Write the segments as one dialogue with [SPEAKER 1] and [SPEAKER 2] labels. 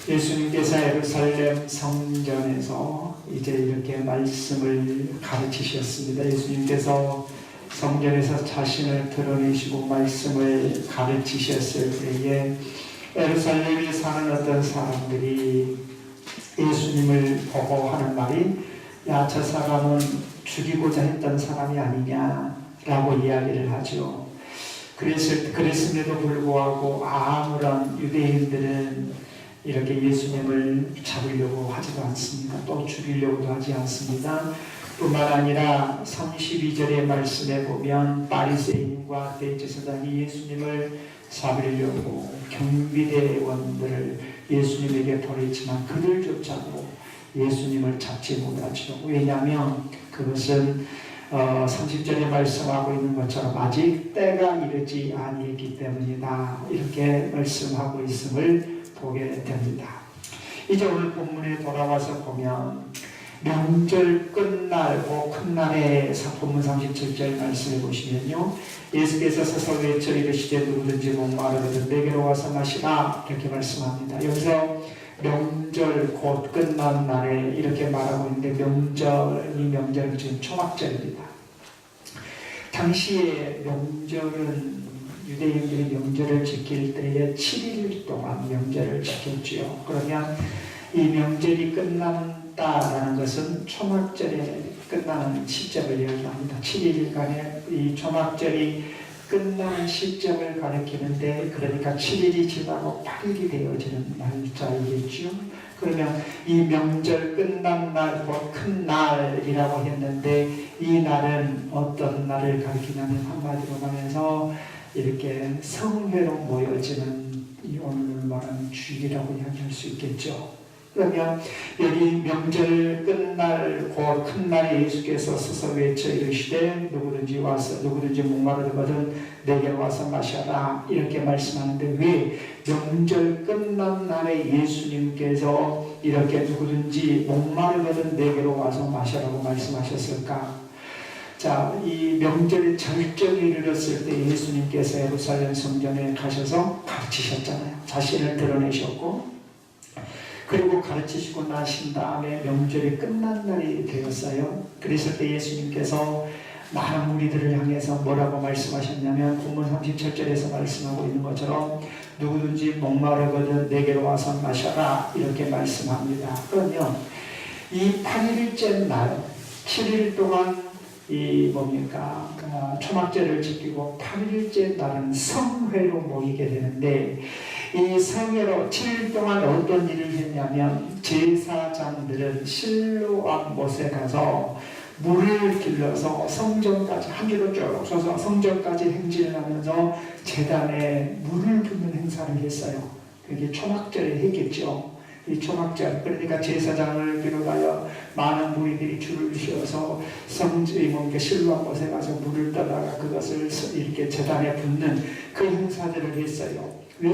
[SPEAKER 1] 예수님께서 예루살렘 성전에서 이제 이렇게 말씀을 가르치셨습니다. 예수님께서 성전에서 자신을 드러내시고 말씀을 가르치셨을 때에 예루살렘에 사는 어떤 사람들이 예수님을 보고 하는 말이, 야, 저 사람은 죽이고자 했던 사람이 아니냐라고 이야기를 하죠. 그랬음에도 불구하고 아무런 유대인들은 이렇게 예수님을 잡으려고 하지도 않습니다. 또 죽이려고도 하지 않습니다. 뿐만 아니라 32절의 말씀에 보면 바리새인과 대제사장이 예수님을 잡으려고 경비대원들을 예수님에게 보냈지만 그들조차도 예수님을 잡지 못하죠. 왜냐하면 그것은 30절에 말씀하고 있는 것처럼 아직 때가 이르지 아니했기 때문이다, 이렇게 말씀하고 있음을 보게 됩니다. 이제 오늘 본문에 돌아와서 보면 명절 끝날고 큰 날에 본문 37절 말씀해 보시면요, 예수께서 서서 외쳐 이르시되 누구든지 목마르거든 내게로 와서 마시라, 이렇게 말씀합니다. 여기서 명절 곧 끝난 날에 이렇게 말하고 있는데, 명절은 지금 초막절입니다. 당시에 명절은 유대인들이 명절을 지킬 때에 7일 동안 명절을 지켰지요. 그러면 이 명절이 끝난다라는 것은 초막절에 끝나는 시점을 이야기합니다. 7일간의 이 초막절이 끝나는 시점을 가리키는데, 그러니까 7일이 지나고 8일이 되어지는 날짜이겠죠. 그러면 이 명절 끝난 날, 곧 큰 날이라고 했는데, 이 날은 어떤 날을 가리키냐면 한마디로 말해서 이렇게 성회로 모여지는 이 오늘 말하는 주일이라고 이야기할 수 있겠죠. 그러면 여기 명절 끝날 곧 큰 날에 예수께서 서서 외쳐 이르시되 누구든지 목마르거든 내게로 와서 마셔라, 이렇게 말씀하는데, 왜 명절 끝난 날에 예수님께서 이렇게 누구든지 목마르거든 내게로 와서 마셔라고 말씀하셨을까? 자, 이 명절의 절정에 이르렀을 때 예수님께서 예루살렘 성전에 가셔서 가르치셨잖아요. 자신을 드러내셨고, 그리고 가르치시고 나신 다음에 명절이 끝난 날이 되었어요. 그랬을 때 예수님께서 많은 무리들을 향해서 뭐라고 말씀하셨냐면, 본문 37절에서 말씀하고 있는 것처럼 누구든지 목마르거든 내게로 와서 마셔라, 이렇게 말씀합니다. 그러면 이 8일째 날, 7일 동안 초막절을 지키고 8일째 날은 성회로 모이게 되는데, 이 성회로 7일 동안 어떤 일을 했냐면, 제사장들은 실로암 못에 가서 물을 길러서 성전까지 한 길로 쭉 서서 성전까지 행진을 하면서 제단에 물을 붓는 행사를 했어요. 그게 초막절에 했겠죠. 이 초막절, 그러니까 제사장을 비롯하여 많은 무리들이 줄을 지어서 실로암 못에 가서 물을 떠다가 그것을 이렇게 제단에 붓는 그 행사들을 했어요. 왜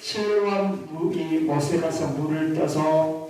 [SPEAKER 1] 실로암 못에 가서 물을 떠서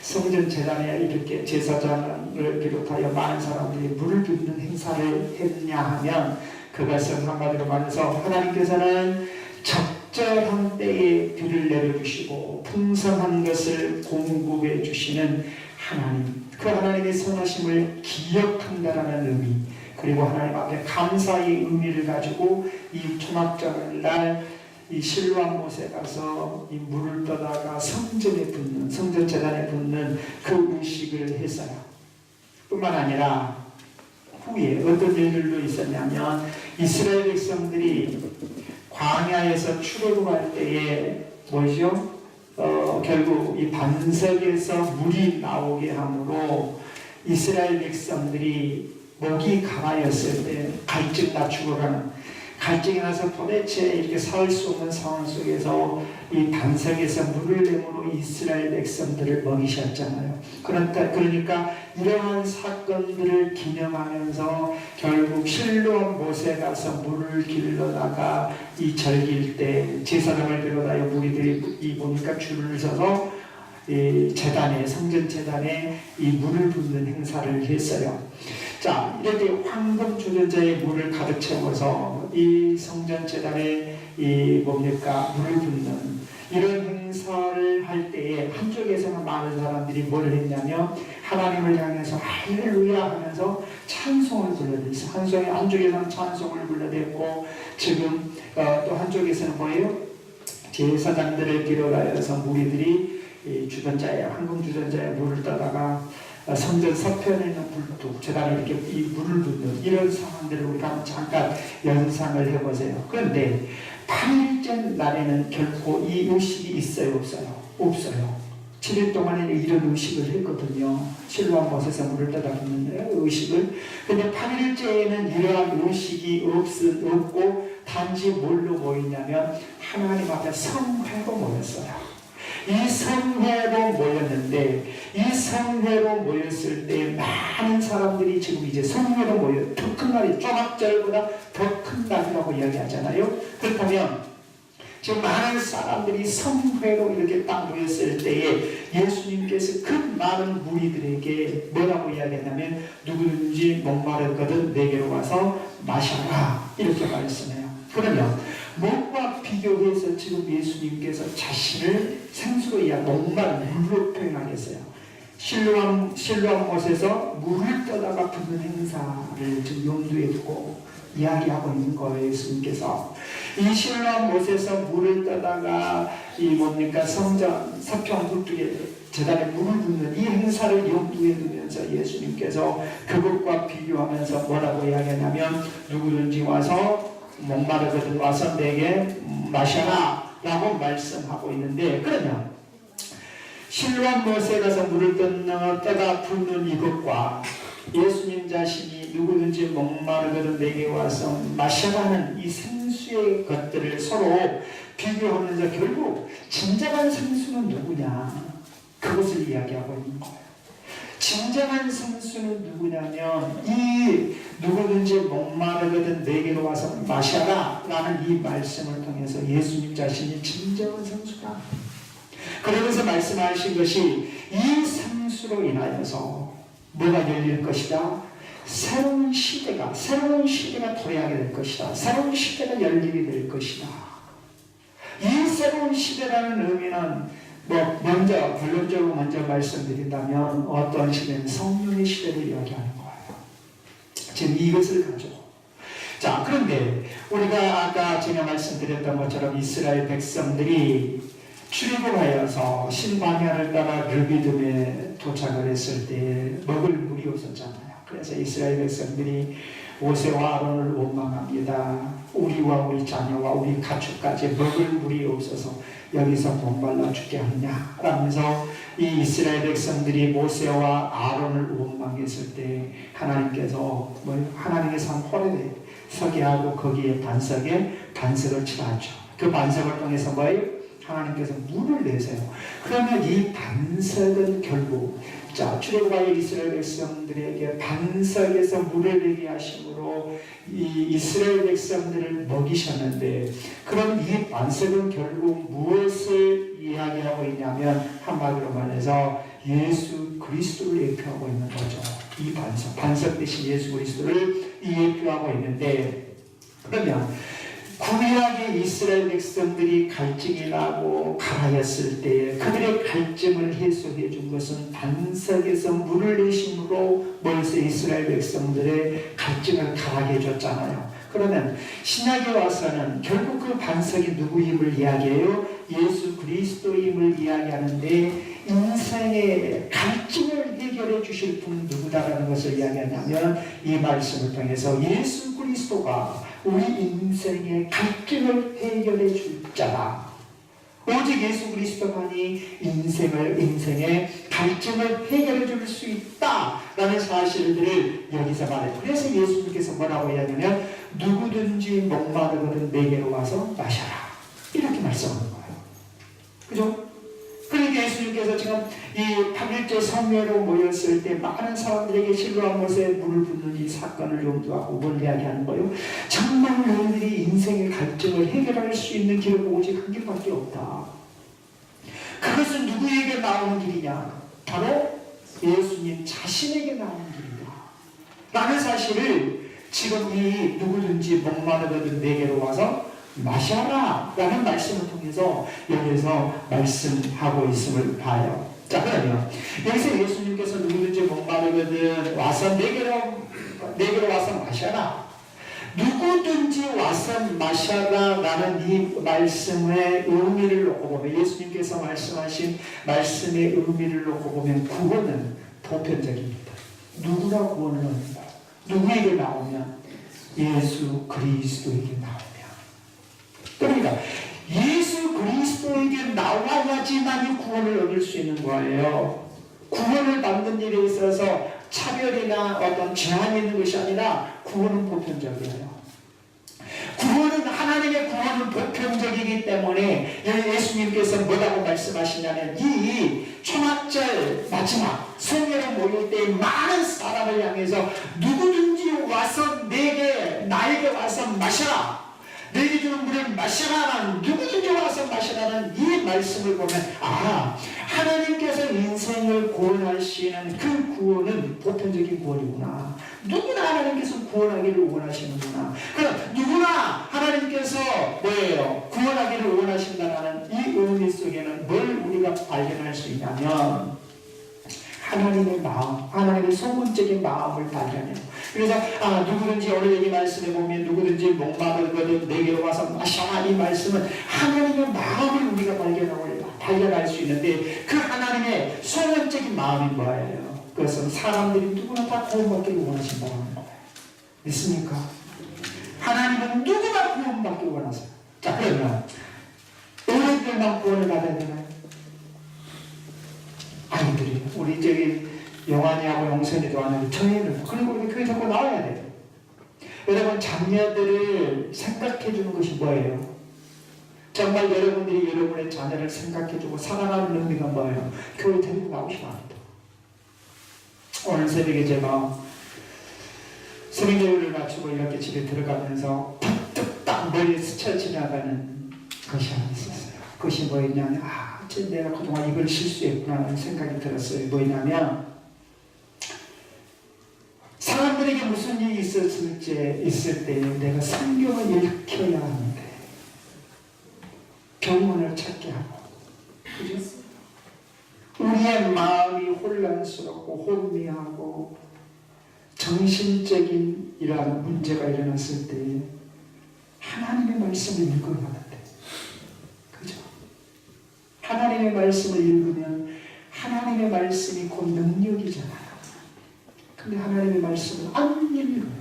[SPEAKER 1] 성전 제단에 이렇게 제사장을 비롯하여 많은 사람들이 물을 붓는 행사를 했냐 하면, 그것은 한마디로 말해서 하나님께서는 적절한 때에 비를 내려주시고 풍성한 것을 공급해 주시는 하나님, 그 하나님의 선하심을 기억한다라는 의미, 그리고 하나님 앞에 감사의 의미를 가지고 이 초막절 날 이 실로암 못에 가서 이 물을 떠다가 성전 제단에 붓는 그 의식을 했어요. 뿐만 아니라 후에 어떤 일들도 있었냐면, 이스라엘 백성들이 광야에서 출애굽할 때에 뭐죠? 결국 이 반석에서 물이 나오게 함으로 이스라엘 백성들이 목이 가라였을 때 갈증 낮추고 가는, 갈증이 나서 도대체 이렇게 살 수 없는 상황 속에서 이 반석에서 물을 내므로 이스라엘 백성들을 먹이셨잖아요. 그러니까 이러한 사건들을 기념하면서 결국 실로암 못에 가서 물을 길러다가 이 절길 때 제사장을 비롯하여 무리들이 보니까 줄을 서서 이 성전 재단에 이 물을 붓는 행사를 했어요. 자, 이렇게 황금 주전자에 물을 가득 채워서 이 성전 재단에 물을 붓는 이런 행사를 할 때에 한쪽에서는 많은 사람들이 뭘 했냐면 하나님을 향해서 할렐루야 하면서 찬송을 불러댔어요. 한쪽에서는 찬송을 불러댔고 지금 또 한쪽에서는 뭐예요? 제사장들을 비롯하여서 무리들이 주전자에 황금 주전자에 물을 떠다가 성전 서편에 있는 불뚝 제단에 이렇게 이 물을 붓는 이런 상황들을 우리가 잠깐 연상을 해보세요. 그런데 8일째 날에는 결코 이 의식이 있어요? 없어요? 없어요. 7일 동안에 이런 의식을 했거든요. 실로암 못에서 물을 떠다 붓는 의식을. 근데 8일째에는 이러한 의식이 없고 단지 뭘로 모이냐면 하나님 앞에 성회로 모였어요. 이 성회로 모였는데 이 성회로 모였을 때 많은 사람들이 지금 이제 성회로 모여 더 큰 날이 조막절보다 더 큰 날이라고 이야기하잖아요. 그렇다면 지금 많은 사람들이 성회로 이렇게 딱 모였을 때에 예수님께서 그 많은 무리들에게 뭐라고 이야기했냐면 누구든지 목마르거든 내게로 와서 마셔라 이렇게 말씀해요. 그러면 무엇과 비교해서 지금 예수님께서 자신을 생수로 물로 표현하겠어요. 실로암 못에서 물을 떠다가 붓는 행사를 지금 염두에 두고 이야기하고 있는 거예요. 예수님께서 이 실로암 못에서 물을 떠다가 성전 서평 불뚝에 제단에 물을 붓는 이 행사를 염두에 두면서 예수님께서 그것과 비교하면서 뭐라고 이야기하냐면 누구든지 와서 목마르거든 와서 내게 마셔라 라고 말씀하고 있는데, 그러면 실로암 못에 가서 물을 떠다 붓는 이것과 예수님 자신이 누구든지 목마르거든 내게 와서 마셔라는 이 생수의 것들을 서로 비교하면서 결국 진정한 생수는 누구냐, 그것을 이야기하고 있는 거예요. 진정한 생수는 누구냐면 이 누구든지 목마르거든 내게로 와서 마셔라 라는 이 말씀을 통해서 예수님 자신이 진정한 생수다. 그러면서 말씀하신 것이 이 생수로 인하여서 뭐가 열릴 것이다? 새로운 시대가 도래하게 될 것이다. 새로운 시대가 열리게 될 것이다. 이 새로운 시대라는 의미는 결론적으로 먼저 말씀드린다면 어떤 시대는 성령의 시대를 이야기하는 거예요. 지금 이것을 가지고. 자, 그런데 우리가 아까 제가 말씀드렸던 것처럼 이스라엘 백성들이 출애굽하여서 신광야를 따라 르비딤에 도착을 했을 때 먹을 물이 없었잖아요. 그래서 이스라엘 백성들이 모세와 아론을 원망합니다. 우리와 우리 자녀와 우리 가축까지 먹을 물이 없어서 여기서 목말라 죽게 하느냐 라면서 이 이스라엘 백성들이 모세와 아론을 원망했을 때 하나님께서 하나님의 산 호렙에 서게 하고 거기에 반석을 칠하죠. 그 반석을 통해서 하나님께서 물을 내세요. 그러면 이 반석은 결국 출애굽하여 이스라엘 백성들에게 반석에서 물을 내게 하심으로 이 이스라엘 백성들을 먹이셨는데, 그럼 이 반석은 결국 무엇을 이야기하고 있냐면 한마디로 말해서 예수 그리스도를 예표하고 있는 거죠. 이 반석 대신 예수 그리스도를 예표하고 있는데, 그러면 구약의 이스라엘 백성들이 갈증이 나고 가라였을 때 그들의 갈증을 해소해 준 것은 반석에서 물을 내심으로 벌써 이스라엘 백성들의 갈증을 가라게 해줬잖아요. 그러면 신약에 와서는 결국 그 반석이 누구임을 이야기해요? 예수 그리스도임을 이야기하는데, 인생의 갈증을 해결해 주실 분 누구다라는 것을 이야기하냐면 이 말씀을 통해서 예수 그리스도가 우리 인생의 갈증을 해결해 줄 자다. 오직 예수 그리스도만이 인생의 갈증을 해결해 줄 수 있다라는 사실들을 여기서 말해요. 그래서 예수님께서 뭐라고 이야기하냐면 누구든지 목마르거든 내게로 와서 마셔라 이렇게 말씀하는 거예요. 그죠? 그러니까 예수님께서 지금 이 8일째 성회로 모였을 때 많은 사람들에게 실로암 못에 물을 붓는 이 사건을 염두하고 뭘 이야기하는 거예요? 정말 너희들이 인생의 갈증을 해결할 수 있는 길은 오직 한 길밖에 없다. 그것은 누구에게 나오는 길이냐? 바로 예수님 자신에게 나오는 길이다 라는 사실을 지금 이 누구든지 목마르거든 내게로 와서 마셔라 라는 말씀을 통해서 여기서 말씀하고 있음을 봐요. 자, 그러면 여기서 예수님께서 누구든지 목마르거든 와서 내게로 와서 마셔라. 누구든지 와서 마셔라 라는 이 말씀의 의미를 놓고 보면, 예수님께서 말씀하신 말씀의 의미를 놓고 보면 구원은 보편적입니다. 누구나 구원을 얻는다. 누구에게 나오면? 예수 그리스도에게 나오면. 그러니까 예수 그리스도에게 나와야지만 이 구원을 얻을 수 있는 거예요. 구원을 받는 일에 있어서 차별이나 어떤 제한이 있는 것이 아니라 구원은 보편적이에요. 구원은, 하나님의 구원은 보편적이기 때문에 예수님께서 뭐라고 말씀하시냐면, 이 초막절 마지막 성회로 모일 때 많은 사람을 향해서 누구든지 와서 나에게 와서 마셔라, 내게 주는 물을 마시라는, 누구든지 와서 마시라는 이 말씀을 보면, 하나님께서 인생을 구원하시는 그 구원은 보편적인 구원이구나. 누구나 하나님께서 구원하기를 원하시는구나. 그럼 누구나 하나님께서 뭐예요? 구원하기를 원하신다는 이 의미 속에는 뭘 우리가 발견할 수 있냐면, 하나님의 마음, 하나님의 소문적인 마음을 발견해요. 그래서 누구든지, 오늘 이 말씀에 보면 누구든지 목마르거든 내게로 와서 마셔라, 이 말씀은 하나님의 마음을 우리가 발견할 수 있는데, 그 하나님의 소문적인 마음이 뭐예요? 그것은 사람들이 누구나 다 구원받기를 원하신다는 거예요. 믿습니까? 하나님은 누구나 구원받기를 원하세요. 자, 그러면 어린이들만 구원을 받아야 되나요? 아이들이, 우리 저기 영환이하고 영선이도 하는 저희는, 그리고 우리 교회 자꾸 나와야 돼요. 여러분, 자녀들을 생각해 주는 것이 뭐예요? 정말 여러분들이 여러분의 자녀를 생각해 주고 사랑하는 의미가 뭐예요? 교회 데리고 나오시면 합니다. 오늘 새벽에 제가 새벽 예배를 마치고 이렇게 집에 들어가면서 툭툭 딱 머리에 스쳐 지나가는 것이 하나 있었어요. 그것이 뭐였냐면, 내가 그동안 이걸 실수했구나 하는 생각이 들었어요. 뭐냐면, 사람들에게 무슨 일이 있을 때 내가 성경을 읽혀야 하는데 병원을 찾게 하고, 그죠? 우리의 마음이 혼란스럽고 혼미하고 정신적인 이러한 문제가 일어났을 때 하나님의 말씀을 읽어야 하는데, 그죠? 하나님의 말씀을 읽으면 하나님의 말씀이 곧 능력이잖아요. 근데 하나님의 말씀을 안 읽어요.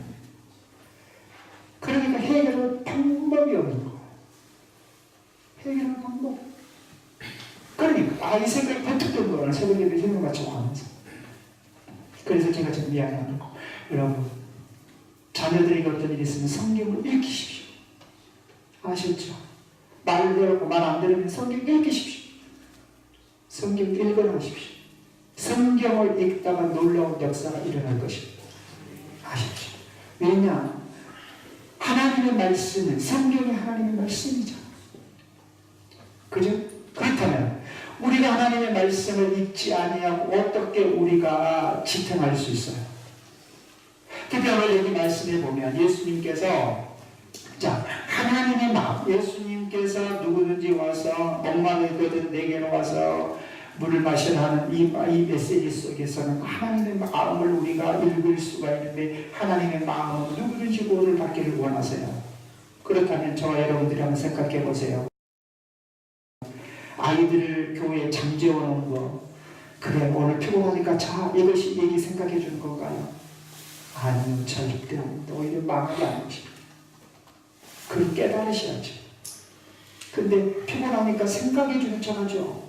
[SPEAKER 1] 그러니까 해결할 방법이 없는 거예요. 해결할 방법. 그러니까 이 생각이 번뜩 든 거예요. 새벽에 생각 맞추고 하면서. 그래서 제가 좀 미안해하는 거. 여러분, 자녀들에게 어떤 일이 있으면 성경을 읽히십시오. 아셨죠? 말 들었고 말 안 들으면 성경 읽히십시오. 성경 읽어놓으십시오. 성경을 읽다가 놀라운 역사가 일어날 것입니다. 아십시오. 왜냐? 하나님의 말씀은, 성경이 하나님의 말씀이죠. 그죠? 그렇다면 우리가 하나님의 말씀을 읽지 아니하고 어떻게 우리가 지탱할 수 있어요? 특히 오늘 여기 말씀에 보면 예수님께서, 하나님의 마음, 예수님께서 누구든지 와서 목마르거든 내게로 와서 물을 마셔라 하는 이 메시지 속에서는 하나님의 마음을 우리가 읽을 수가 있는데, 하나님의 마음은 누구든지 구원을 받기를 원하세요. 그렇다면 저와 여러분들이 한번 생각해 보세요. 아이들을 교회에 잠재워 놓은 거, 그래 오늘 피곤하니까 자, 이것이 얘기 생각해 주는 건가요? 아니요, 절대 아닙니다. 오히려 마음이 안 오십니다. 그걸 깨달으셔야죠. 근데 피곤하니까 생각해 주는 척하죠.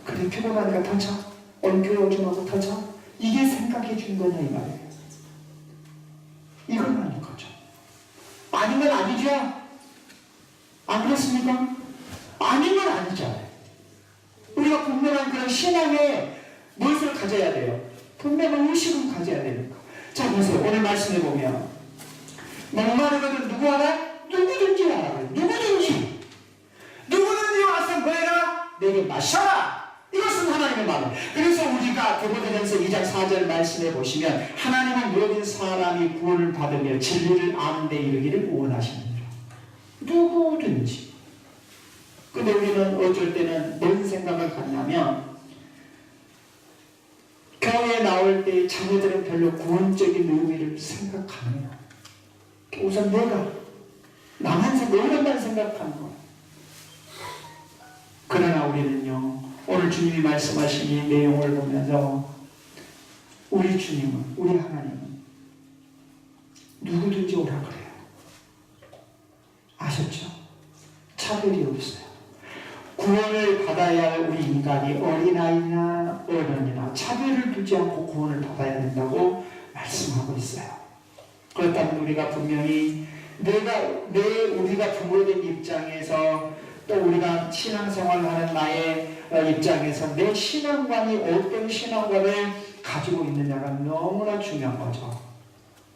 [SPEAKER 1] 그래 피곤하니까 더 자, 오늘 교회 오지 말고 더 자, 이게 생각해 주는 거냐 이 말이에요. 이건 아닌 거죠. 아니면 아니죠. 안 그렇습니까? 아니면 아니잖아요. 우리가 분명한 그런 신앙의 무엇을 가져야 돼요? 분명한 의식을 가져야 됩니다. 자, 보세요. 오늘 말씀해 보면 목마르거든 누구 하라? 누구든지 하라. 누구든지 와서 뭐해라? 내게 마셔라. 이것은 그것은 하나님의 마음. 그래서 우리가 디모데전서 2장 4절 말씀해 보시면 하나님은 모든 사람이 구원을 받으며 진리를 아는 데 이르기를 원하십니다. 누구든지. 근데 우리는 어쩔 때는 뭔 생각을 갖냐면 교회에 나올 때 자녀들은 별로 구원적인 의미를 생각 안 해요. 우선 나만 생각하는 거예요. 그러나 우리는요, 오늘 주님이 말씀하신 이 내용을 보면서 우리 주님은, 우리 하나님은 누구든지 오라 그래요. 아셨죠? 차별이 없어요. 구원을 받아야 할 우리 인간이 어린아이나 어른이나 차별을 두지 않고 구원을 받아야 된다고 말씀하고 있어요. 그렇다면 우리가 분명히 우리가 부모된 입장에서 또 우리가 신앙생활을 하는 나의 입장에서 내 신앙관이 어떤 신앙관을 가지고 있느냐가 너무나 중요한 거죠.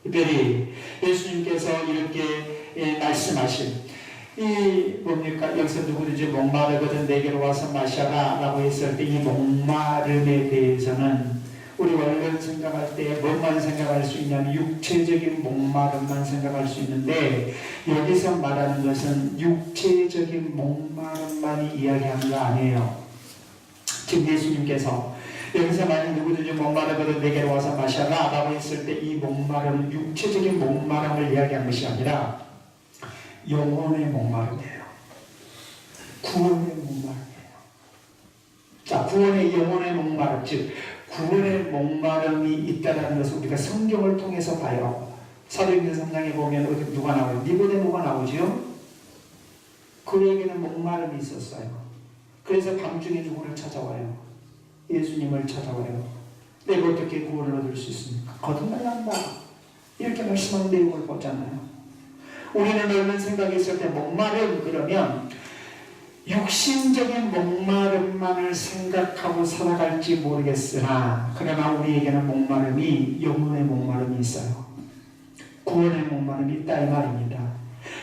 [SPEAKER 1] 특별히 예수님께서 이렇게 말씀하신 여기서 누구든지 목마르거든 내게로 와서 마셔라 라고 했을 때 이 목마름에 대해서는 우리 원래 생각할 때 뭐만 생각할 수 있냐면 육체적인 목마름만 생각할 수 있는데 여기서 말하는 것은 육체적인 목마름만이 이야기하는 거 아니에요. 지금 예수님께서 여기서 만약 누구든지 목마르거든 내게로 와서 마셔라 라고 했을 때 이 목마름은 육체적인 목마름을 이야기한 것이 아니라 영혼의 목마름이에요. 구원의 목마름이에요. 자, 구원의 영혼의 목마름, 즉 구원의 목마름이 있다는 것을 우리가 성경을 통해서 봐요. 사도행전 3장에 보면 어디 누가 나와요? 니고데모가 나오죠. 그에게는 목마름이 있었어요. 그래서 밤중에 누구를 찾아와요? 예수님을 찾아와요. 내가 어떻게 구원을 얻을 수 있습니까? 거듭날란다. 이렇게 말씀하는 내용을 보잖아요. 우리는 얼른 생각했을 때 목마름 그러면 육신적인 목마름만을 생각하고 살아갈지 모르겠으나 그러나 우리에게는 목마름이 영혼의 목마름이 있어요. 구원의 목마름이 있다 이 말입니다.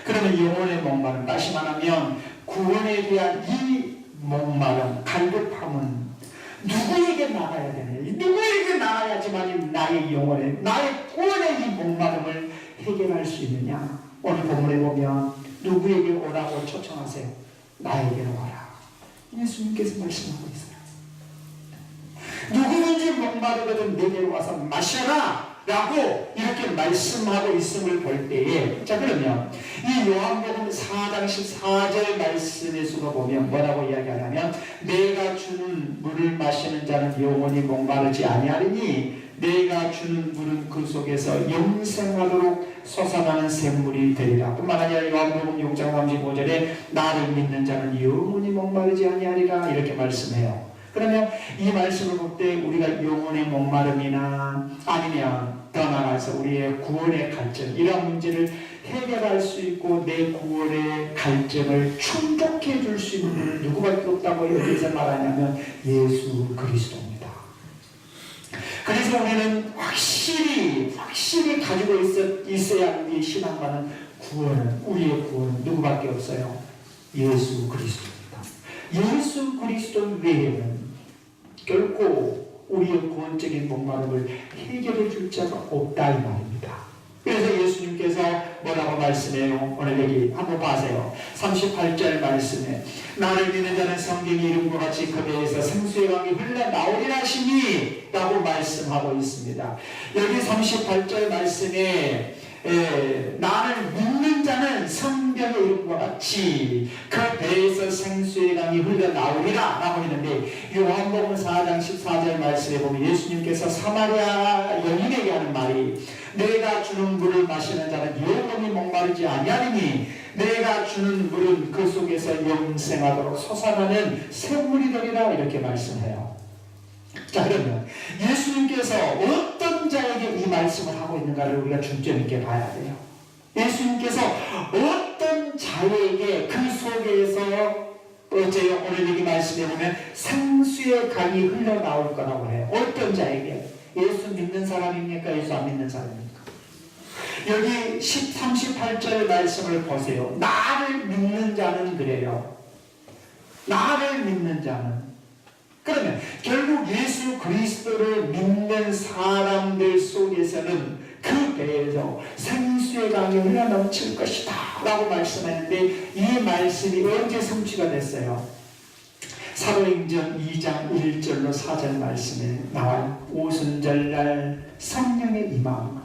[SPEAKER 1] 그러면 영혼의 목마름, 다시 말하면 구원에 대한 이 목마름, 갈급함은 누구에게 나가야 되느냐? 누구에게 나가야지만 나의 영혼의, 나의 구원의 이 목마름을 해결할 수 있느냐? 오늘 본문에 보면 누구에게 오라고 초청하세요? 나에게로 와라. 예수님께서 말씀하고 있어요. 누구든지 목마르거든 내게로 와서 마셔라 라고 이렇게 말씀하고 있음을 볼 때에, 자 그러면 이 요한복음 4장 14절 말씀에서 보면 뭐라고 이야기하냐면 내가 주는 물을 마시는 자는 영원히 목마르지 아니하리니 내가 주는 물은 그 속에서 영생하도록 솟아나는 샘물이 되리라. 뿐만 아니라 요한복음 6장 35절에 나를 믿는 자는 영원히 목마르지 아니하리라 이렇게 말씀해요. 그러면 이 말씀을 볼 때 우리가 영혼의 목마름이나 아니면 더 나아가서 우리의 구원의 갈증 이런 문제를 해결할 수 있고 내 구원의 갈증을 충족해 줄 수 있는 분은 누구밖에 없다고 여기서 말하냐면 예수 그리스도입니다. 그래서 우리는 확실히 가지고 있어야 하는 이 신앙과는 우리의 구원은 누구밖에 없어요? 예수 그리스도입니다. 예수 그리스도 외에는 결코 우리의 구원적인 목마름을 해결해 줄 자가 없다 이 말입니다. 그래서 예수님께서 뭐라고 말씀해요? 오늘 여기 한번 봐세요. 38절 말씀에 나를 믿는 자는 성경이 이름과 같이 그 배에서 생수의 강이 흘러나오리라 하시니 라고 말씀하고 있습니다. 여기 38절 말씀에 나를 믿는 자는 성경의 이름과 같이 그 배에서 생수의 강이 흘러나오리라 라고 했는데 요한복음 4장 14절 말씀에 보면 예수님께서 사마리아 여인에게 하는 말이 내가 주는 물을 마시는 자는 영원히 목마르지 아니하리니 내가 주는 물은 그 속에서 영생하도록 솟아나는 샘물이 되리라 이렇게 말씀해요. 자 그러면 예수님께서 어떤 자에게 이 말씀을 하고 있는가를 우리가 중점 있게 봐야 돼요. 예수님께서 어떤 자에게 그 속에서 오늘 여기 말씀해 보면 생수의 강이 흘러나올 거라고 해요. 어떤 자에게? 예수 믿는 사람입니까? 예수 안 믿는 사람입니까? 여기 38절 말씀을 보세요. 나를 믿는 자는 그래요. 나를 믿는 자는 그러면 결국 예수 그리스도를 믿는 사람들 속에서는 그 배에서 생수의 강이 흘러넘칠 것이다 라고 말씀했는데, 이 말씀이 언제 성취가 됐어요? 사도행전 2장 1절로 4절 말씀에 나와요. 오순절날 성령의 임함으로.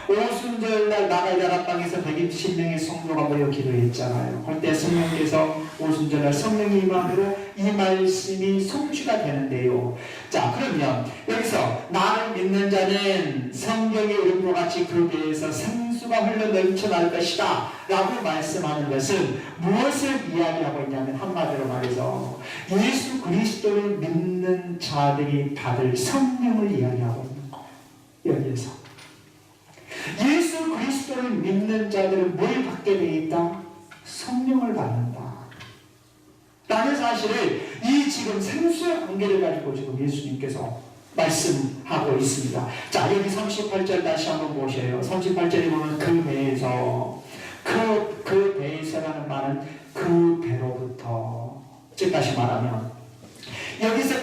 [SPEAKER 1] 오순절날 나가 야라방에서 120명의 성도가 모여 기도했잖아요. 그때 성령께서 오순절날 성령의 임함으로 이 말씀이 성취가 되는데요. 자, 그러면 여기서 나를 믿는 자는 성경의 이름과 같이 그 배에서 생수가 흘러 넘쳐날 것이다 라고 말씀하는 것은 무엇을 이야기하고 있냐면, 한마디로 말해서 예수 그리스도를 믿는 자들이 받을 성령을 이야기하고 있는 거예요. 여기에서 예수 그리스도를 믿는 자들은 뭘 받게 되어 있다? 성령을 받는다 라는 사실을 이 지금 생수의 관계를 가지고 지금 예수님께서 말씀하고 있습니다. 자, 여기 38절 다시 한번 보셔요. 38절에 보면 그 배에서, 그 배에서라는 말은 그 배로부터, 즉 다시 말하면 여기서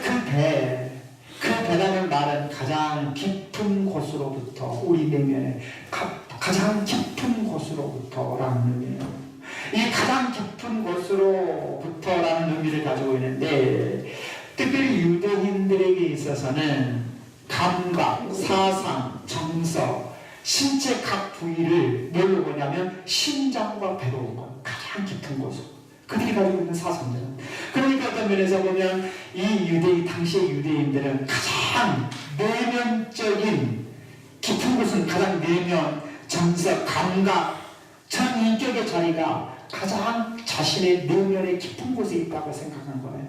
[SPEAKER 1] 그 배라는 말은 가장 깊은 곳으로부터, 우리 내면에 가장 깊은 곳으로부터라는 의미예요. 이 가장 깊은 곳으로부터라는 의미를 가지고 있는데, 특별히 유대인들에게 있어서는 감각, 사상, 정서, 신체 각 부위를 뭘로 보냐면 심장과 배로 온 것, 가장 깊은 곳으로. 그들이 가지고 있는 사상들은. 그러니까 어떤 면에서 보면 이 당시의 유대인들은 가장 내면적인 깊은 곳은 가장 내면, 정서, 감각, 전인격의 자리가 가장 자신의 내면의 깊은 곳에 있다고 생각한 거예요.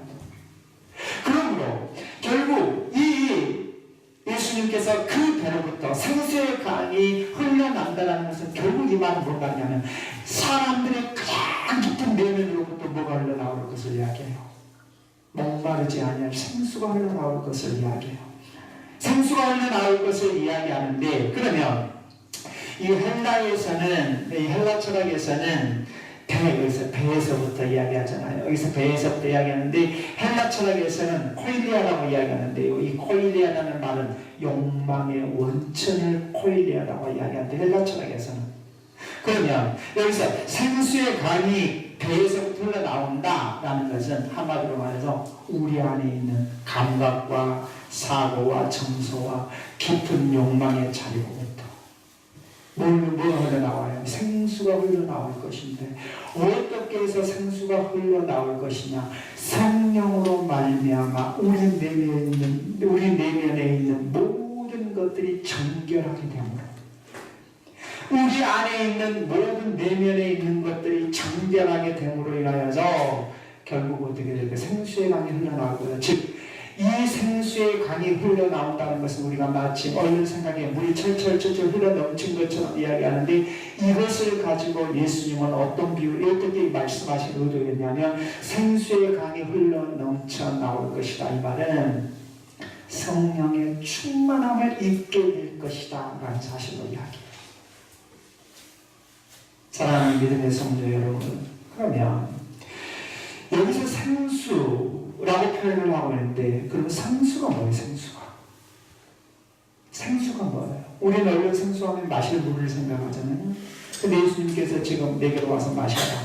[SPEAKER 1] 그러므로 결국 이 예수님께서 그 배로부터 생수의 강이 흘러난다는 것은 결국 이 말은 뭔가 하냐면, 사람들의 가장 깊은 내면으로부터 뭐가 흘러나올 것을 이야기해요. 목마르지 아니할 생수가 흘러나올 것을 이야기해요. 생수가 흘러나올 것을 이야기하는데, 그러면 이 헬라에서는, 이 헬라 철학에서는 여기서 배에서부터 이야기하잖아요. 여기서 배에서부터 이야기하는데, 헬라 철학에서는 코일리아라고 이야기하는데요. 이 코일리아라는 말은 욕망의 원천을 코일리아라고 이야기하는데, 헬라 철학에서는. 그러면 여기서 생수의 강이 배에서부터 흘러나온다라는 것은 한마디로 말해서 우리 안에 있는 감각과 사고와 정서와 깊은 욕망의 자리로부터 뭐가 흘러나와요? 생수가 흘러나올 것인데, 어떻게 해서 생수가 흘러나올 것이냐? 성령으로 말미암아 우리 내면에 있는 모든 것들이 정결하게 되므로, 우리 안에 있는 모든 내면에 있는 것들이 정결하게 됨으로 인하여서 결국 어떻게 될까? 생수의 강이 흘러나올 거예요. 즉 이 생수의 강이 흘러나온다는 것은 우리가 마치 어느 생각에 물이 철철철철 흘러넘친 것처럼 이야기하는데, 이것을 가지고 예수님은 어떤 비유를 어떻게 말씀하신 의도였냐면, 생수의 강이 흘러넘쳐 나올 것이다. 이 말은 성령의 충만함을 입게 될 것이다 라는 사실로 이야기해요. 사랑하는 믿음의 성도 여러분, 그러면 여기서 생수라고 표현을 하고 있는데, 그러면 생수가 뭐예요? 생수가 뭐예요? 우리는 얼른 생수하면 마실 물을 생각하잖아요. 근데 예수님께서 지금 내게로 와서 마셔라.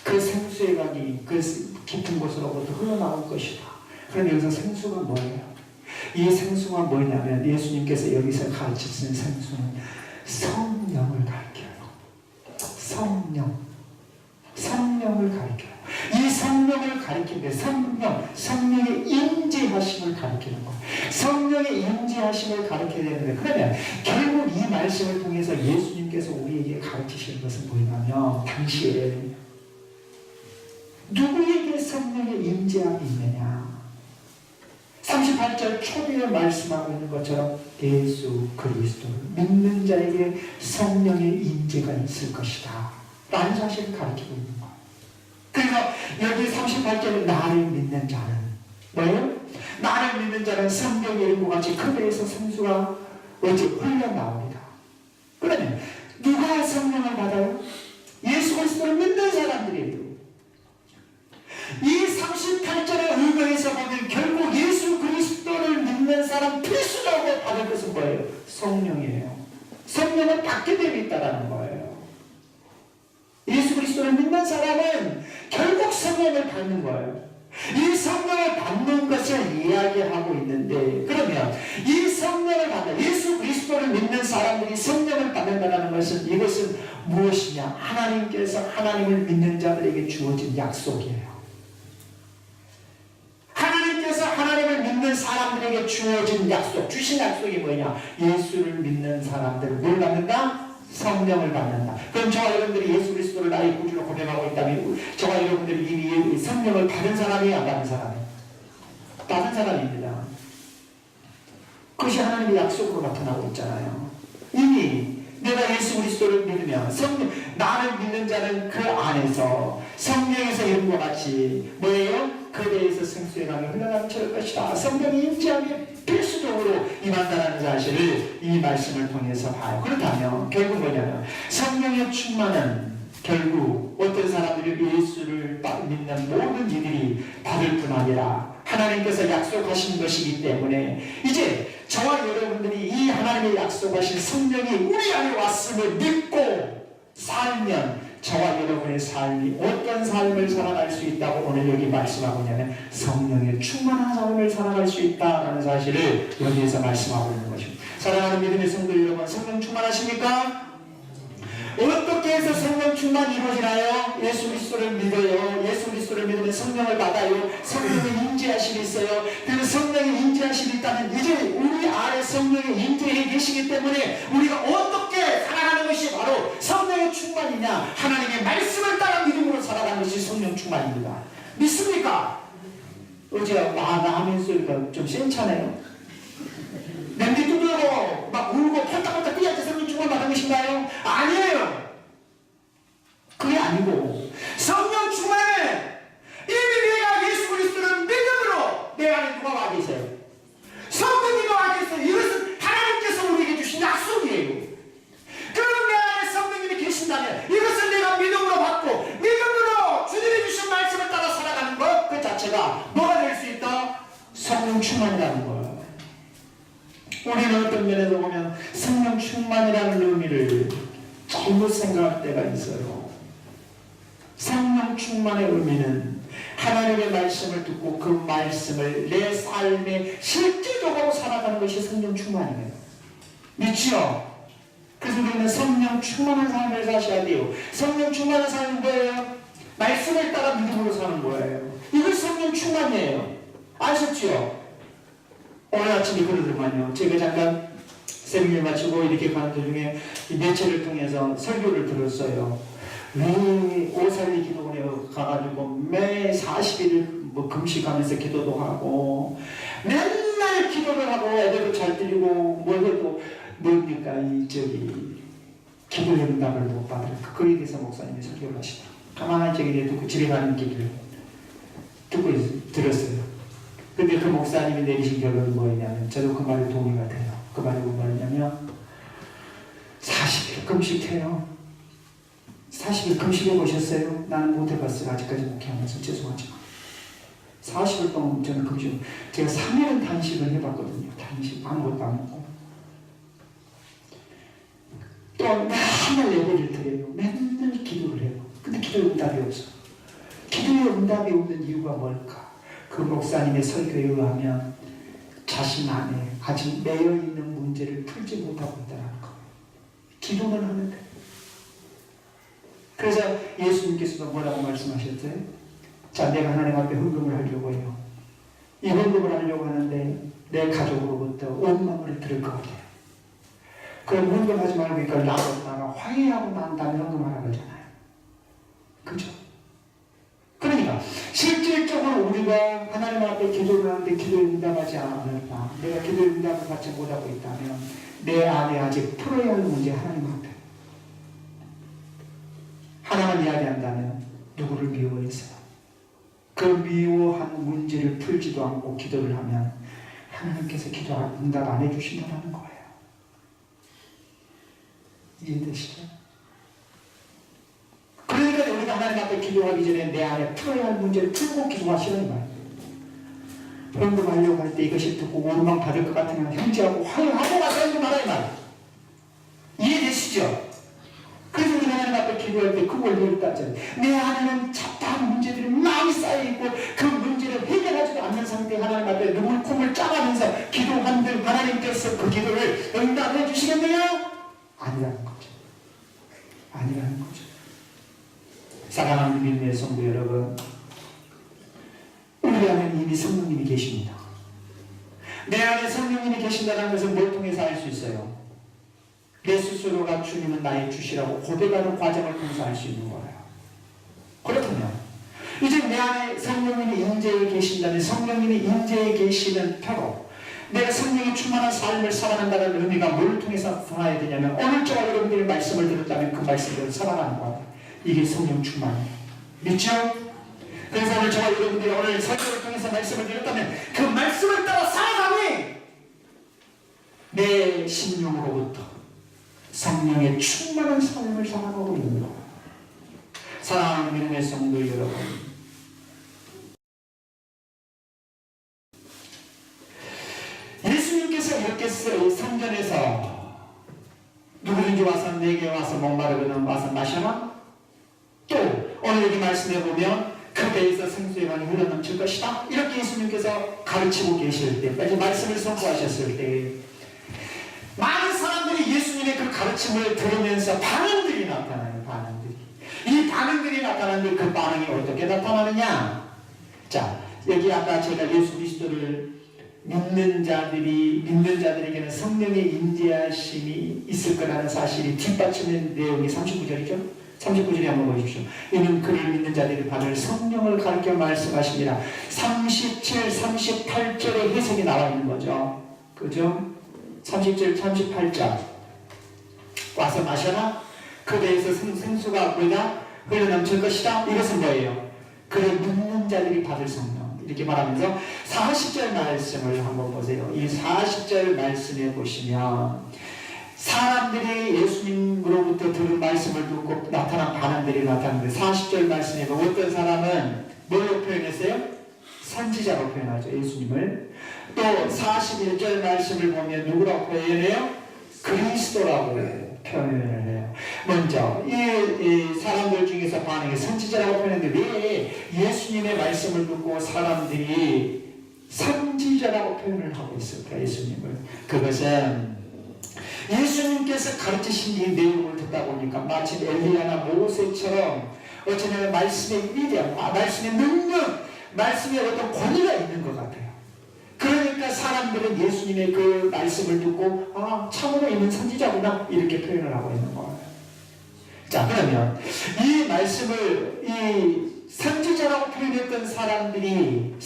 [SPEAKER 1] 그 생수의 강이 그 깊은 곳으로부터 흘러나올 것이다. 그럼 여기서 생수가 뭐예요? 이 생수가 뭐냐면, 예수님께서 여기서 가르치시는 생수는 성령을 가르쳐요. 성령을 가리켜요. 이 성령을 가리키는데, 성령의 임재하심을 가리키는 거예요. 성령의 임재하심을 가리켜야 되는데, 그러면 결국 이 말씀을 통해서 예수님께서 우리에게 가르치시는 것은 뭐냐면, 당시에 누구에게 성령의 임재함이 있느냐? 38절 초기에 말씀하고 있는 것처럼 예수 그리스도를 믿는 자에게 성령의 임재가 있을 것이다 라는 사실을 가르치고 있는 거예요. 그래서 여기 38절에 나를 믿는 자는 뭐예요? 나를 믿는 자는 성경의 이름과 같이 그 배에서 생수가 어찌 흘러나옵니다. 그러면 누가 성령을 받아요? 예수 그리스도를 믿는 사람들이에요. 이 38절의 의거에서 보면 결국 예수 그리스도를 믿는 사람 필수적으로 받을 것은 뭐예요? 성령이에요. 성령을 받게 됨이 있다는 거예요. 예수 그리스도를 믿는 사람은 결국 성령을 받는 거예요. 이 성령을 받는 것을 이야기하고 있는데, 그러면 이 성령을 받는, 예수 그리스도를 믿는 사람들이 성령을 받는다는 것은, 이것은 무엇이냐? 하나님께서 하나님을 믿는 자들에게 주어진 약속이에요. 하나님께서 하나님을 믿는 사람들에게 주어진 약속, 주신 약속이 뭐냐? 예수를 믿는 사람들 뭘 받는다? 성령을 받는다. 그럼 저와 여러분들이 예수 그리스도를 나의 구주로 고백하고 있다면, 저와 여러분들이 이미 성령을 받은 사람이 안 받은 사람이? 받은 사람입니다. 그것이 하나님의 약속으로 나타나고 있잖아요. 이미 내가 예수 그리스도를 믿으면, 나를 믿는 자는 그 안에서 성령에서 이룬 것 같이 뭐예요? 그대에서 생수의 강이 흘러넘칠 것이다. 성령이 임재하면 필수적으로 임한다는 사실을 이 말씀을 통해서 봐요. 그렇다면 결국 뭐냐면, 성령의 충만은 결국 어떤 사람들이 예수를 믿는 모든 이들이 받을 뿐 아니라 하나님께서 약속하신 것이기 때문에, 이제 저와 여러분들이 이 하나님의 약속하신 성령이 우리 안에 왔음을 믿고 살면 저와 여러분의 삶이 어떤 삶을 살아갈 수 있다고 오늘 여기 말씀하고 있냐면, 성령의 충만한 삶을 살아갈 수 있다는 사실을 여기에서 말씀하고 있는 것입니다. 사랑하는 믿음의 성도 여러분, 성령 충만하십니까? 어떻게 해서 성령 충만이 이루어지나요? 예수 그리스도를 믿어요. 예수 그리스도를 믿으면 성령을 받아요. 성령의 임재하심이 있어요. 그래서 성령의 임재하심이 있다면, 이제 우리 안에 성령이 임재해 계시기 때문에 우리가 어떻게 살아가는 것이 바로 성령의 충만이냐? 하나님의 말씀을 따라 믿음으로 살아가는 것이 성령 충만입니다. 믿습니까? 어제 하면 소리가 좀 센차네요. 냄비 두들고 막 울고 펄딱펄딱 뛰어서 성령 충만 받은 것인가요? 아니에요. 그게 아니고, 성령 충만은 이미 내가 예수 그리스도를 믿음으로 내 안에 누가 와 계세요? 성령님이 와 계세요. 이것은 하나님께서 우리에게 주신 약속이에요. 그럼 내 안에 성령님이 계신다면 이것을 내가 믿음으로 받고 믿음으로 주님이 주신 말씀을 따라 살아가는 것 그 자체가 뭐가 될 수 있다? 성령 충만이라는 거예요. 우리는 어떤 면에서 보면 성령 충만이라는 의미를 잘못 생각할 때가 있어요. 성령 충만의 의미는 하나님의 말씀을 듣고 그 말씀을 내 삶에 실제적으로 살아가는 것이 성령 충만이에요. 믿죠? 그래서 우리는 성령 충만한 삶을 사셔야 돼요. 성령 충만한 삶은 뭐예요? 말씀을 따라 믿음으로 사는 거예요. 이걸 성령 충만이에요. 아셨죠? 오늘 아침에 그러더만요. 제가 잠깐 새벽에 마치고 이렇게 가는 도중에 이 매체를 통해서 설교를 들었어요. 매 오살리 기도원에 가가지고 매 40일 뭐 금식하면서 기도도 하고 맨날 기도를 하고 애들도 잘 들리고 뭘 해도 뭡니까 기도의 응답을 못 받을 그거에 대해서 목사님이 설교를 하시더라고요. 가만히 저기 듣고 집에 가는 길을 듣고 들었어요. 근데 그 목사님이 내리신 결론은 뭐냐면, 저도 그 말에 동의가 돼요. 그 말이 뭐냐면 40일 금식해요. 40일 금식해 보셨어요? 나는 못 해봤어요. 아직까지 목회하면서. 죄송하지만 40일 동안 저는 금식, 제가 3일은 단식을 해봤거든요. 단식 아무것도 안 먹고 또 맨날 예배를 드려요. 맨날 기도를 해요. 근데 기도의 응답이 없어. 기도의 응답이 없는 이유가 뭘까? 그 목사님의 설교에 의하면 자신 안에 아직 매여있는 문제를 풀지 못하고 있다는 거예요. 기도는 하는데. 그래서 예수님께서도 뭐라고 말씀하셨어요? 자, 내가 하나님 앞에 헌금을 하려고 해요. 이 헌금을 하려고 하는데 내 가족으로부터 온 마음을 들을 것 같아요. 그럼 헌금하지 말고 이걸 나가 화해하고 난 다음에 헌금하라 그러잖아요. 그죠? 그러니까 실질적으로 우리가 하나님 앞에 기도를 하는데 기도에 응답하지 않았다. 내가 기도에 응답을 받지 못하고 있다면 내 안에 아직 풀어야 할 문제 하나님 앞에. 하나만 이야기한다면 누구를 미워해서요. 그 미워한 문제를 풀지도 않고 기도를 하면 하나님께서 기도 응답 안 해주신다는 거예요. 이해되시죠? 그러니까 그러니 우리가 하나님 앞에 기도하기 전에 내 안에 풀어야 할 문제를 풀고 기도하시는 거예요. 헌금하려고 할 때 이것이 듣고 원망 받을 것 같으면 형제하고 화해하고 가서 헌금 하라 이 말. 이해되시죠? 그래서 우리 하나님 앞에 기도할 때 그 원리를 따져요. 내 안에는 잡다한 문제들이 많이 쌓여있고 그 문제를 해결하지도 않는 상태에 하나님 앞에 눈물 콧물 짜가면서 기도한들 하나님께서 그 기도를 응답해 주시겠느냐? 아니라는 거죠. 아니라는 거죠. 사랑하는 믿음의 성도 여러분, 우리 안에는 이미 성령님이 계십니다. 내 안에 성령님이 계신다는 것은 뭘 통해서 알 수 있어요? 내 스스로가 주님은 나의 주시라고 고백하는 과정을 통해서 알 수 있는 거예요. 그렇다면 이제 내 안에 성령님이 임재해 계신다면 성령님이 임재해 계시는 표로 내가 성령이 충만한 삶을 살아간다는 의미가 뭘 통해서 나타나야 되냐면 오늘 저와 여러분들이 말씀을 들었다면 그 말씀대로 살아가는 거예요. 이게 성령 충만이에요. 믿죠? 그래서 오늘 저와 여러분들이 오늘 설교를 통해서 말씀을 들었다면 그 말씀을 따라 살아가니 내 심령으로부터 성령의 충만한 삶을 살아가고 있는 거예요. 사랑하는 믿음의 성도 여러분, 예수님께서 이렇게 성전에서 누구든지 와서 내게 와서 목마르거든 와서 마셔라. 또 오늘 여기 말씀해 보면 그 배에서 생수의 강이 흘러넘칠 것이다. 이렇게 예수님께서 가르치고 계실 때, 말씀을 선포하셨을 때 많은 사람들이 예수님의 그 가르침을 들으면서 반응들이 나타나요. 반응들이. 이 반응들이 나타나는데 그 반응이 어떻게 나타나느냐? 자, 여기 아까 제가 예수 그리스도를 믿는 자들에게는 성령의 임재하심이 있을 거라는 사실이 뒷받침된 내용이 39절이죠. 39절에 한번 보십시오. 이는 그를 믿는 자들이 받을 성령을 가르쳐 말씀하십니다. 37, 38절의 해석이 나와 있는 거죠. 그죠? 30절, 38절. 와서 마셔라. 그 배에서 생수가 뭐다? 흘러넘칠 것이다. 이것은 뭐예요? 그를 믿는 자들이 받을 성령. 이렇게 말하면서 40절 말씀을 한번 보세요. 이 40절 말씀에 보시면 사람들이 예수님으로부터 들은 말씀을 듣고 나타난 반응들이 나타나는데 40절 말씀에 어떤 사람은 뭘로 표현했어요? 선지자로 표현하죠. 예수님을. 또 41절 말씀을 보면 누구라고 표현해요? 그리스도라고 표현을 해요. 먼저 이 사람들 중에서 반응이 선지자라고 표현했는데 왜 예수님의 말씀을 듣고 사람들이 선지자라고 표현을 하고 있을까? 예수님을. 그것은 예수님께서 가르치신 이 내용을 듣다 보니까 마치 엘리야나 모세처럼 어쩌면 말씀의 위력, 말씀의 능력, 말씀의 어떤 권위가 있는 것 같아요. 그러니까 사람들은 예수님의 그 말씀을 듣고 참으로 있는 선지자구나 이렇게 표현을 하고 있는 거예요. 자, 그러면 이 말씀을 이 선지자라고 표현했던 사람들은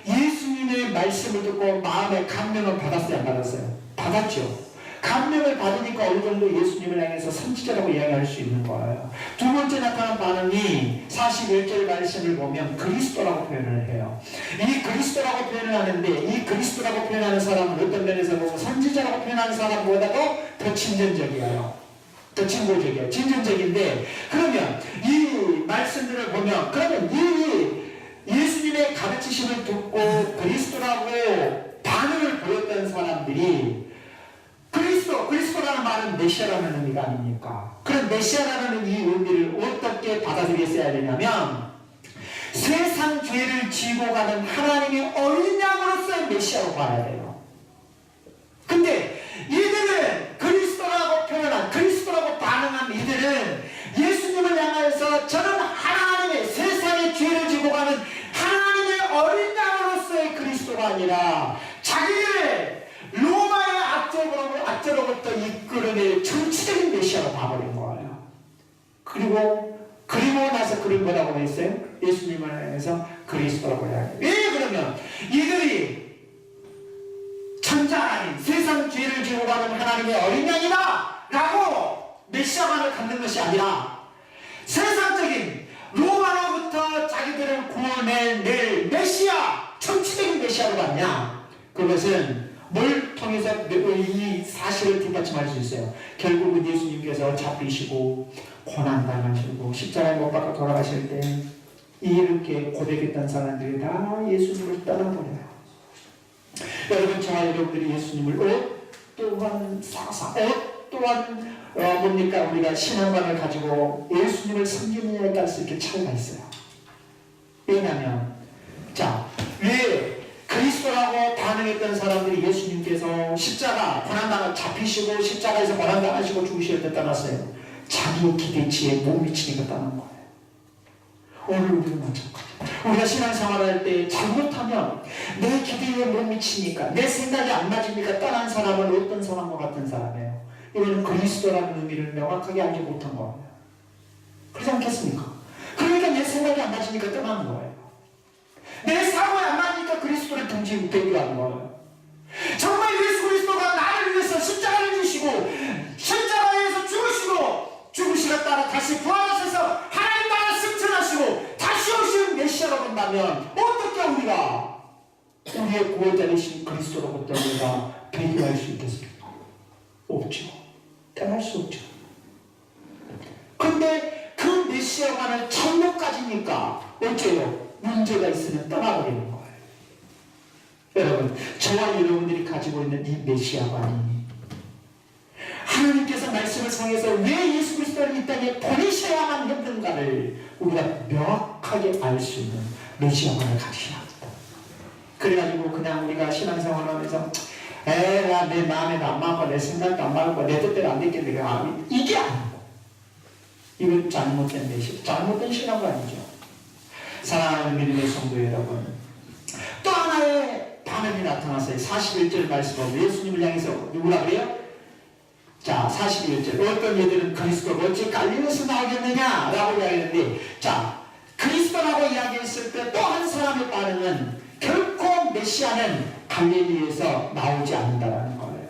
[SPEAKER 1] 예수님의 말씀을 듣고 마음에 감명을 받았어요? 안 받았어요? 받았죠. 감명을 받으니까 어느 정도 예수님을 향해서 선지자라고 이야기할 수 있는 거예요. 두 번째 나타난 반응이 41절 말씀을 보면 그리스도라고 표현을 해요. 이 그리스도라고 표현을 하는데 이 그리스도라고 표현하는 사람은 어떤 면에서 보면 선지자라고 표현하는 사람보다도 더 친전적이에요. 더 진보적이에요. 진전적인데 그러면 이 말씀들을 보면 그러면 이 예수님의 가르치심을 듣고 그리스도라고 반응을 보였던 사람들이 그리스도라는 말은 메시아라는 의미가 아닙니까? 그런 메시아라는 이 의미를 어떻게 받아들였어야 되냐면 세상 죄를 지고 가는 하나님의 어린 양으로서의 메시아로 봐야 돼요. 근데 이들은 그리스도라고 반응한 이들은 예수님을 향해서 저는 하나님의 세상의 죄를 지고 가는 하나님의 어린 양으로서의 그리스도가 아니라 자기를 로마의 악재로부터 이끌어낼 정치적인 메시아로 봐버린 거예요. 그리고 나서 그를 뭐라고 했어요? 예수님을 향해서 그리스도라고 해요. 왜 그러면 이들이 천자 하나님, 세상 죄를 지고 가는 하나님의 어린 양이다 라고 메시아만을 갖는 것이 아니라 세상적인 로마로부터 자기들을 구원해낼 메시아, 정치적인 메시아로 봤냐? 그것은 뭘 통해서 여기서 이 사실을 뒷받침할 수 있어요. 결국은 예수님께서 잡히시고 고난당하시고 십자가에 못 박아 돌아가실 때 이렇게 고백했던 사람들이 다 예수님을 떠나버려요. 여러분, 저와 여러분들이 예수님을 또한 사사 또한 뭡니까? 우리가 신앙관을 가지고 예수님을 섬기느냐에 따라서 이렇게 차이가 있어요. 왜냐하면 왜 그리스도라고 반응했던 사람들이 예수님께서 십자가 고난당하 잡히시고 십자가에서 고난당하시고 죽으실 때 떠났어요. 자기 기대치에 못 미치니까 떠난 거예요. 오늘 우리는 마찬가지예요. 우리가 신앙생활할 때 잘못하면 내 기대에 못 미치니까 내 생각이 안 맞으니까 떠난 사람은 어떤 사람과 같은 사람이에요. 이거는 그리스도라는 의미를 명확하게 알지 못한 거예요. 그렇지 않겠습니까? 그러니까 내 생각이 안 맞으니까 떠나는 거예요. 내 사고에 안 맞으니까 그리스도를 배교하는 거예요. 정말 예수 그리스도가 나를 위해서 십자가를 지시고 십자가에서 죽으시고 따라 다시 부활하셔서 하나님 나라 승천하시고 다시 오신 메시아가 된다면 어떻게 우리가 우리의 구원자 되신 그리스도로부터 우리가 배교할 수 있겠습니까? 없죠. 떠날 수 없죠. 근데 그 메시아관을 천국까지니까 어째요? 문제가 있으면 떠나버리는 거예요. 여러분, 저와 여러분들이 가지고 있는 이 메시아관이 하나님께서 말씀을 통해서 왜 예수 그리스도를 이 땅에 보내셔야만 했는가를 우리가 명확하게 알 수 있는 메시아관을 가지셔야 합니다. 그래가지고 그냥 우리가 신앙생활을 하면서 내 마음에도 안 맞고 내 생각도 안 맞고 내 뜻대로 안 됐겠네, 이게 아니고 이건 잘못된 메시아, 잘못된 신앙관이죠. 사랑하는 믿음의 성도 여러분, 또 하나의 반응이 나타났어요. 41절 말씀으로 예수님을 향해서 누구라 그래요? 41절 어떤 이들은 그리스도가 어찌 갈릴리에서 나오겠느냐 라고 이야기했는데, 그리스도라고 이야기했을 때 또 한 사람의 반응은 결코 메시아는 갈릴리에서 나오지 않는다라는 거예요.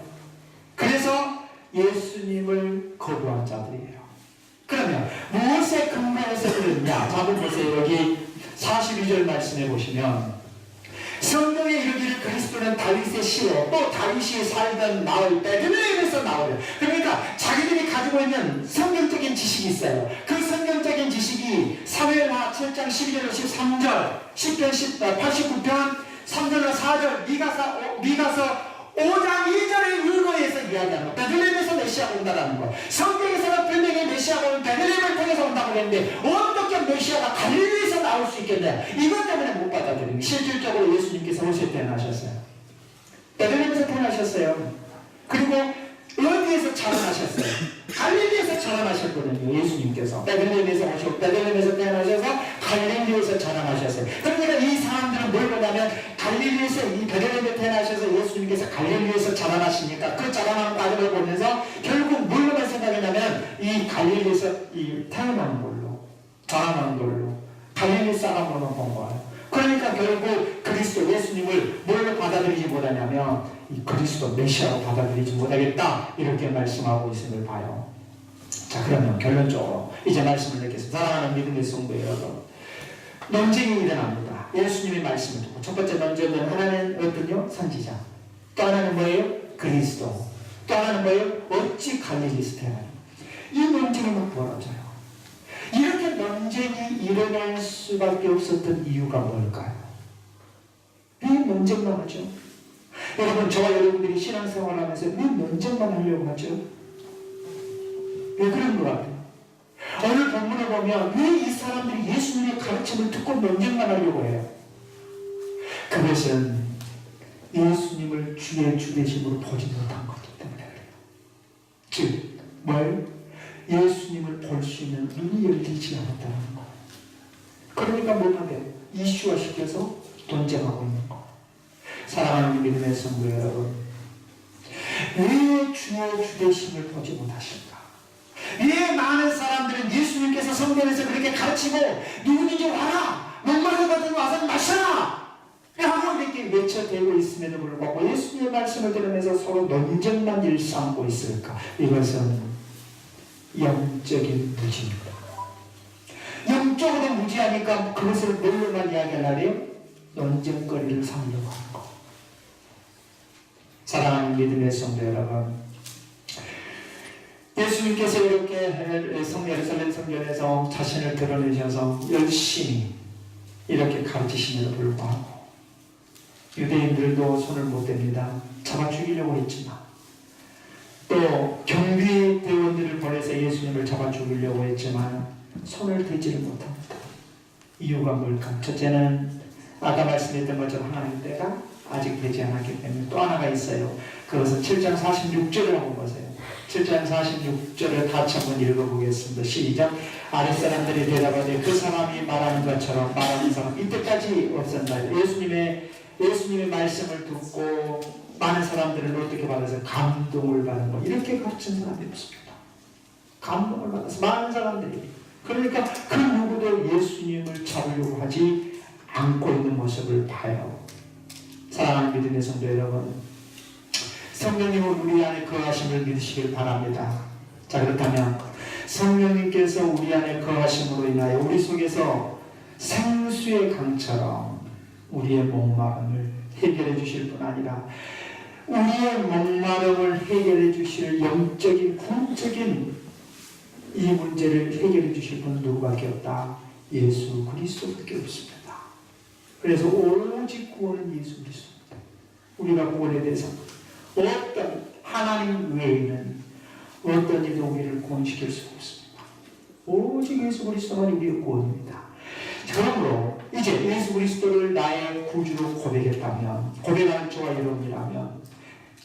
[SPEAKER 1] 그래서 예수님을 거부한 자들이에요. 그러면 무엇에 근거해서 그랬냐? 보세요. 여기 42절 말씀해 보시면 성경에 이르기를 그리스도는 다윗의 씨로 또 다윗이 살던 마을 베들레헴에서 나오려. 그러니까 자기들이 가지고 있는 성경적인 지식이 있어요. 그 성경적인 지식이 사무엘하 7장 12절 13절 10편 89편 3절과 4절 미가서 5장 2절의 의거에서 이야기하는 거. 베들레헴에서 메시아가 온다라는 거. 성경에서는 분명히 메시아가 오면 베들레헴을 통해서 온다고 했는데 어떻게 메시아가 갈릴리에서 나올 수 있겠냐? 이것 때문에 못 받아들입니다. 실질적으로 예수님께서 오실 때 태어나셨어요. 베들레헴에서 태어나셨어요. 그리고 어디에서 자라나셨어요? 갈릴리에서 자라나셨거든요. 예수님께서 베들레헴에서 오셨고 베들레헴에서 태어나셔서 갈릴리에서 자라나셨어요. 그러니까 이 사람들은 뭘 보냐면 갈릴리에서 이 베들레헴에 태어나셔서 예수님께서 갈릴리에서 자라나시니까 그 자라나는 과정을 보면서 결국 뭘로만 생각했냐면 이 갈릴리에서 이 태어나는 걸로 자라나는 걸로 갈릴리 사람으로만 본 거예요. 그러니까 결국 그리스도 예수님을 뭘로 받아들이지 못하냐면 이 그리스도 메시아로 받아들이지 못하겠다 이렇게 말씀하고 있음을 봐요. 그러면 결론적으로 이제 말씀을 듣겠습니다. 사랑하는 믿음의 성도 여러분, 논쟁이 일어납니다. 예수님의 말씀을 듣고 첫 번째 논쟁은 하나는 어떤요? 선지자. 또 하나는 뭐예요? 그리스도. 또 하나는 뭐예요? 어찌 갈릴리에서 태어나요? 이 논쟁이 막 벌어져요. 이렇게 논쟁이 일어날 수밖에 없었던 이유가 뭘까요? 왜 논쟁만 하죠? 여러분, 저와 여러분들이 신앙생활 하면서 왜 논쟁만 하려고 하죠? 왜 그런 것 같아요? 오늘 본문을 보면 왜 이 사람들이 예수님의 가르침을 듣고 논쟁만 하려고 해요? 그것은 예수님을 주의 주되심으로 보지 못한 거기 때문에 그래요. 즉, 예수님을 볼 수 있는 눈이 열리지 않았다는 거. 그러니까 못하게 이슈화시켜서 논쟁하고 있는 거. 사랑하는 믿음의 성도 여러분, 왜 주의 주되심을 보지 못하실까? 왜 많은 사람들은 예수님께서 성경에서 그렇게 가르치고 누구든지 와라, 목마르거든 와서 마셔라 하고 이렇게 외쳐대고 있음에도 불구하고 예수님의 말씀을 들으면서 서로 논쟁만 일삼고 있을까? 이것은 영적인 무지입니다. 영적으로 무지하니까 그것을 뭘로만 이야기하려고 논쟁거리를 삼으려고 하는 거. 사랑하는 믿음의 성도 여러분, 예수님께서 이렇게 예루살렘 성전에서 자신을 드러내셔서 열심히 이렇게 가르치심에도 불구하고 유대인들도 손을 못 댑니다. 잡아 죽이려고 했지만, 또 경비대원들을 보내서 예수님을 잡아 죽이려고 했지만 손을 대지를 못합니다. 이유가 뭘까? 첫째는 아까 말씀했던 것처럼 하나님 때가 아직 되지 않았기 때문에. 또 하나가 있어요. 그것은 7장 46절을 한번 보세요. 7장 46절을 같이 한번 읽어보겠습니다. 시작. 아랫사람들이 대답하되 그 사람이 말하는 것처럼 말하는 사람 이때까지 없었나요? 예수님의 말씀을 듣고 많은 사람들은 어떻게 받아서 감동을 받은 거, 이렇게 가르친 사람이 없습니다. 감동을 받아서 많은 사람들이, 그러니까 그 누구도 예수님을 잡으려고 하지 않고 있는 모습을 봐요. 사랑하는 믿음의 성도 여러분, 성령님은 우리 안에 거하심을 믿으시길 바랍니다. 자, 그렇다면 성령님께서 우리 안에 거하심으로 인하여 우리 속에서 생수의 강처럼 우리의 목마름을 해결해 주실 뿐 아니라 우리의 목마름을 해결해 주실 영적인 구원적인 이 문제를 해결해 주실 분은 누구밖에 없다? 예수 그리스도밖에 없습니다. 그래서 오직 구원은 예수 그리스도입니다. 우리가 구원에 대해서 어떤 하나님 외에는 어떤 일도 우리를 구원시킬 수 없습니다. 오직 예수 그리스도만 우리의 구원입니다. 그러므로 이제 예수 그리스도를 나의 구주로 고백했다면, 고백하는 자가 여러분이라면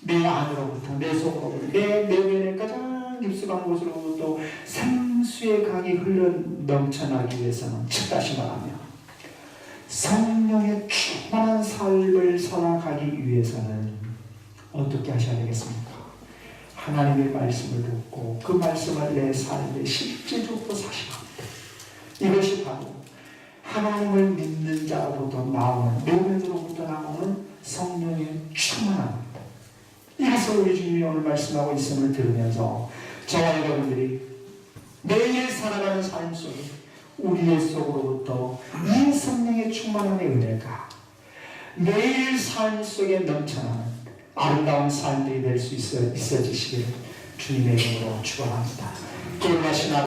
[SPEAKER 1] 내 안으로부터, 내 속으로부터, 내 내면의 가장 깊숙한 곳으로부터 생수의 강이 흘러 넘쳐나기 위해서는, 즉 다시 말하면 성령의 충만한 삶을 살아가기 위해서는 어떻게 하셔야 되겠습니까? 하나님의 말씀을 듣고 그 말씀을 내 삶에 실제적으로 사셔야 합니다. 이것이 바로 하나님을 믿는 자로부터 나오는, 내면으로부터 나오는 성령의 충만함입니다. 이래서 우리 주님이 오늘 말씀하고 있음을 들으면서 저와 여러분들이 매일 살아가는 삶 속에 우리의 속으로부터 이 성령의 충만함의 은혜가 매일 삶 속에 넘쳐나는 아름다운 삶들이 될 수 있어지시기를 주님의 이름으로 축원합니다.